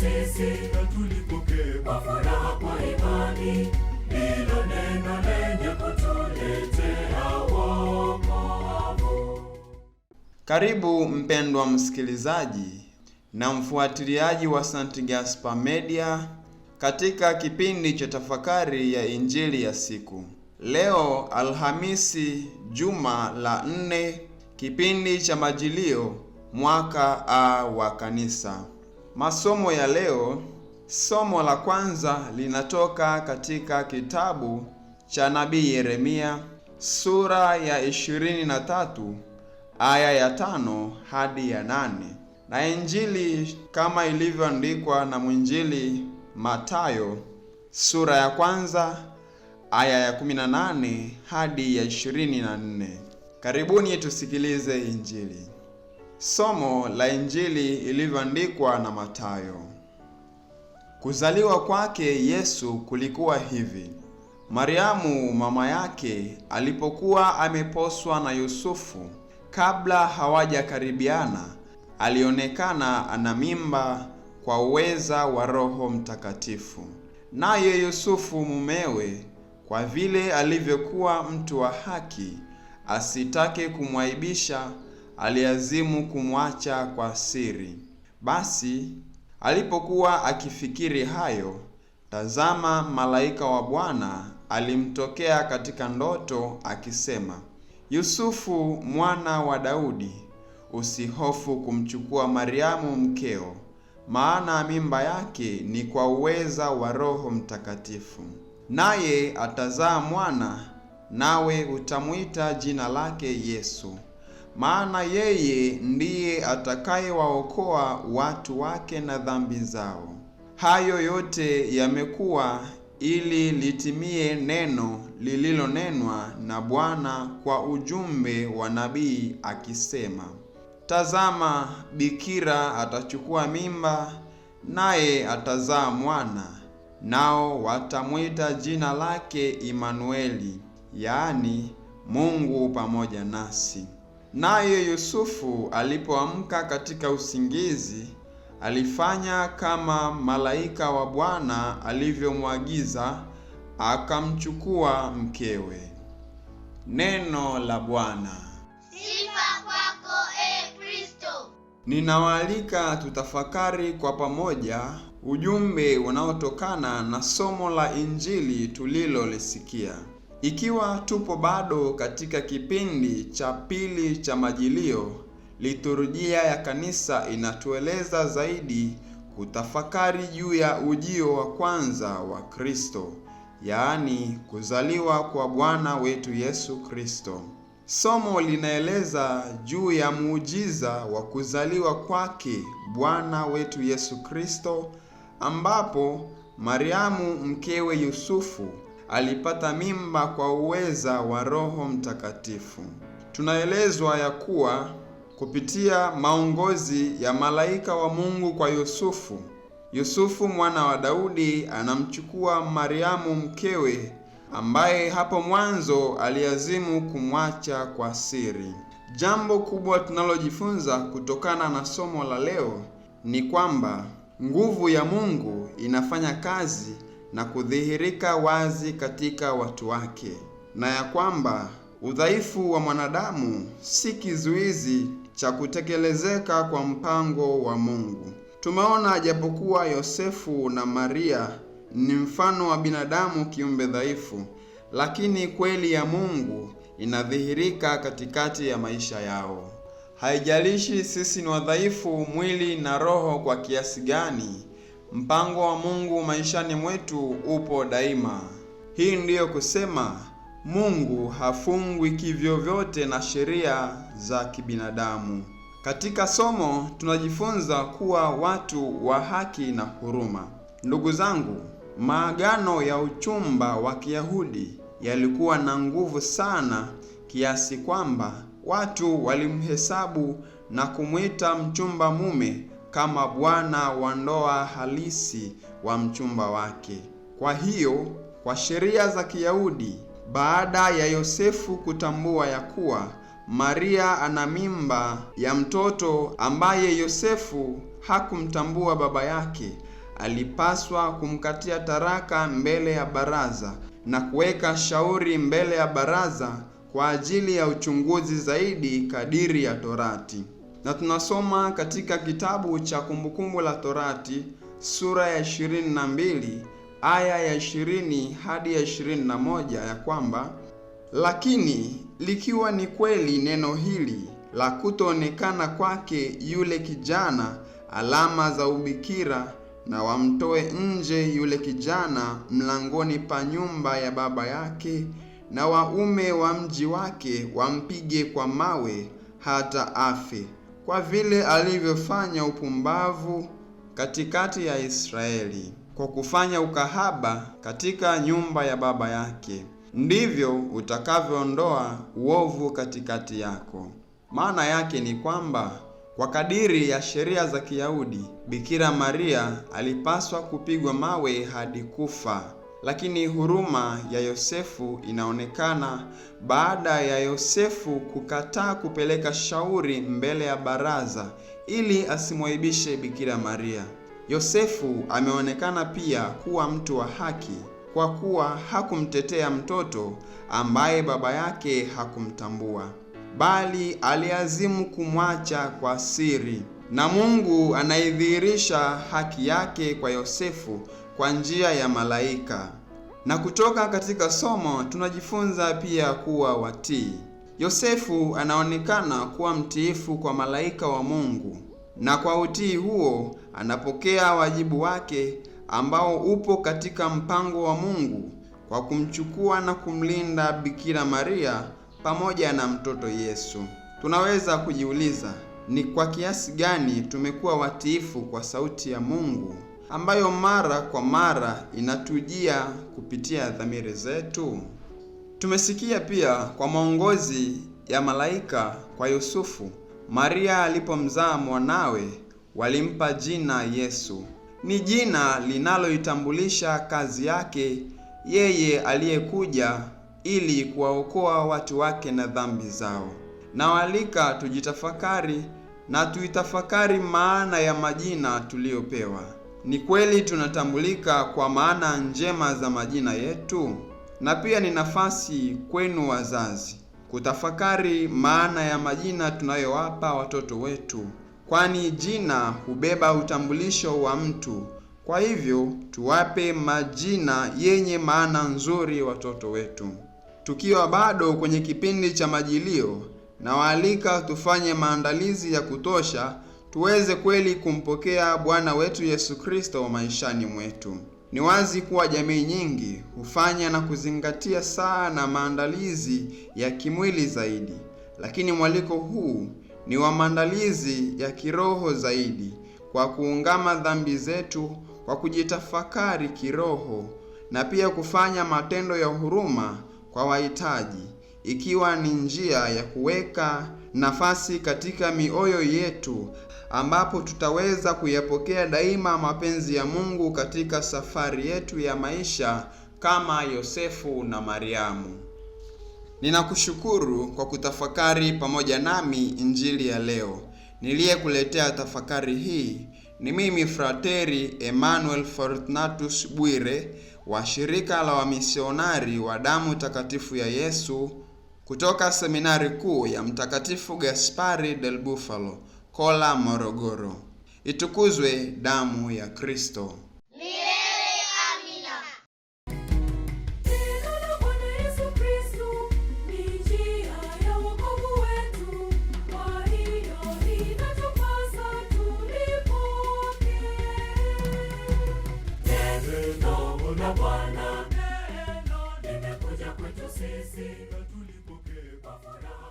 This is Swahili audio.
sisi, na tulipokee kwa furaha kwa imani hilo neno lenye kutuletea wokovu. Karibu mpendwa msikilizaji na mfuatiliaji wa St. Gaspar Media katika kipindi cha tafakari ya Injili ya siku. Leo Alhamisi, juma la 4, kipindi cha Majilio, mwaka A wa Kanisa. Masomo ya leo, somo la kwanza linatoka katika kitabu cha Nabii Yeremia, sura ya 23 aya ya 5 hadi ya 8, na Injili kama ilivyoandikwa na mwinjili Mathayo, sura ya kwanza aya ya 18 hadi ya 24. Karibuni tusikilize Injili. Somo la Injili ilivyoandikwa na Mathayo. Kuzaliwa kwake Yesu kulikuwa hivi. Mariamu mama yake alipokuwa ameposwa na Yusufu, kabla hawajakaribiana, alionekana ana mimba kwa uweza wa Roho Mtakatifu. Naye Yusufu mumewe, kwa vile alivyokuwa mtu wa haki, asitake kumwaibisha, aliazimu kumwacha kwa siri. Basi alipokuwa akifikiri hayo, tazama, malaika wa Bwana alimtokea katika ndoto akisema, Yusufu mwana wa Daudi, usihofu kumchukua Mariamu mkeo, maana mimba yake ni kwa uweza wa Roho Mtakatifu. Naye atazaa mwana, nawe utamwita jina lake Yesu, maana yeye ndiye atakayewaokoa watu wake na dhambi zao. Hayo yote yamekuwa ili litimie neno lililonenwa na Bwana kwa ujumbe wa nabii akisema, tazama, bikira atachukua mimba, naye atazaa mwana, nao watamwita jina lake Imanueli, yaani Mungu pamoja nasi. Naye Yusufu alipoamka katika usingizi, alifanya kama malaika wa Bwana alivyomwagiza, akamchukua mkewe. Neno la Bwana. Sifa kwako, Kristo. Ninawaalika tutafakari kwa pamoja ujumbe unaotokana na somo la Injili tulilolisikia. Ikiwa tupo bado katika kipindi cha pili cha Majilio, liturujia ya kanisa inatueleza zaidi kutafakari juu ya ujio wa kwanza wa Kristo, yaani kuzaliwa kwa Bwana wetu Yesu Kristo. Somo linaeleza juu ya muujiza wa kuzaliwa kwake Bwana wetu Yesu Kristo, ambapo Mariamu mkewe Yusufu alipata mimba kwa uweza wa Roho Mtakatifu. Tunaelezwa ya kuwa kupitia maongozi ya malaika wa Mungu kwa Yusufu, Yusufu mwana wa Daudi anamchukua Mariamu mkewe, ambaye hapo mwanzo aliazimu kumwacha kwa siri. Jambo kubwa tunalojifunza kutokana na somo la leo ni kwamba nguvu ya Mungu inafanya kazi na kudhihirika wazi katika watu wake, na ya kwamba udhaifu wa mwanadamu si kizuizi cha kutekelezeka kwa mpango wa Mungu. Tumeona japokuwa Yosefu na Maria ni mfano wa binadamu kiumbe dhaifu, lakini kweli ya Mungu inadhihirika katikati ya maisha yao. Haijalishi sisi ni wadhaifu mwili na roho kwa kiasi gani, mpango wa Mungu maishani mwetu upo daima. Hii ndiyo kusema Mungu hafungwi kivyovyote na sheria za kibinadamu. Katika somo tunajifunza kuwa watu wa haki na huruma. Ndugu zangu, maagano ya uchumba wa Kiyahudi yalikuwa na nguvu sana kiasi kwamba watu walimhesabu na kumwita mchumba mume kama bwana wa ndoa halisi wa mchumba wake. Kwa hiyo, kwa sheria za Kiyahudi, baada ya Yosefu kutambua ya kuwa Maria ana mimba ya mtoto ambaye Yosefu hakumtambua baba yake, alipaswa kumkatia taraka mbele ya baraza na kuweka shauri mbele ya baraza kwa ajili ya uchunguzi zaidi kadiri ya Torati. Na tunasoma katika kitabu cha Kumbukumbu la Torati sura ya 22 aya ya 20 hadi ya 21 ya kwamba, lakini likiwa ni kweli neno hili la kutoonekana kwake yule kijana alama za ubikira, na wamtoe nje yule kijana mlangoni pa nyumba ya baba yake, na waume wa mji wake wampige kwa mawe hata afe, kwa vile alivyofanya upumbavu katikati ya Israeli kwa kufanya ukahaba katika nyumba ya baba yake, ndivyo utakavyoondoa uovu katikati yako. Maana yake ni kwamba kwa kadiri ya sheria za Kiyahudi, Bikira Maria alipaswa kupigwa mawe hadi kufa. Lakini huruma ya Yosefu inaonekana baada ya Yosefu kukataa kupeleka shauri mbele ya baraza ili asimwaibishe Bikira Maria. Yosefu ameonekana pia kuwa mtu wa haki kwa kuwa hakumtetea mtoto ambaye baba yake hakumtambua, bali aliazimu kumwacha kwa siri. Na Mungu anaidhihirisha haki yake kwa Yosefu kwa njia ya malaika. Na kutoka katika somo tunajifunza pia kuwa watii. Yosefu anaonekana kuwa mtiifu kwa malaika wa Mungu, na kwa utii huo anapokea wajibu wake ambao upo katika mpango wa Mungu kwa kumchukua na kumlinda Bikira Maria pamoja na mtoto Yesu. Tunaweza kujiuliza, ni kwa kiasi gani tumekuwa watiifu kwa sauti ya Mungu ambayo mara kwa mara inatujia kupitia dhamiri zetu? Tumesikia pia kwa maongozi ya malaika kwa Yusufu, Maria alipomzaa mwanawe walimpa jina Yesu. Ni jina linaloitambulisha kazi yake yeye aliyekuja ili kuwaokoa watu wake na dhambi zao. Nawaalika tujitafakari na tuitafakari maana ya majina tuliyopewa. Ni kweli tunatambulika kwa maana njema za majina yetu? Na pia ni nafasi kwenu wazazi kutafakari maana ya majina tunayowapa watoto wetu, kwani jina hubeba utambulisho wa mtu. Kwa hivyo tuwape majina yenye maana nzuri watoto wetu. Tukiwa bado kwenye kipindi cha Majilio, nawaalika tufanye maandalizi ya kutosha tuweze kweli kumpokea Bwana wetu Yesu Kristo maishani mwetu. Ni wazi kuwa jamii nyingi hufanya na kuzingatia sana maandalizi ya kimwili zaidi, lakini mwaliko huu ni wa maandalizi ya kiroho zaidi, kwa kuungama dhambi zetu, kwa kujitafakari kiroho, na pia kufanya matendo ya huruma kwa wahitaji, ikiwa ni njia ya kuweka nafasi katika mioyo yetu ambapo tutaweza kuyapokea daima mapenzi ya Mungu katika safari yetu ya maisha kama Yosefu na Mariamu. Ninakushukuru kwa kutafakari pamoja nami injili ya leo. Niliyekuletea tafakari hii ni mimi Frateri Emmanuel Fortunatus Bwire wa shirika la wamisionari wa damu takatifu ya Yesu kutoka seminari kuu ya Mtakatifu Gaspari del Bufalo, Kola, Morogoro. Itukuzwe damu ya Kristo! Milele amina. Neno la Bwana Yesu Kristo ni njia ya wokovu wetu, kwa hiyo inatupasa tulipokee. Neno la Bwana limekuja kwetu sisi, na tulipokee kwa furaha.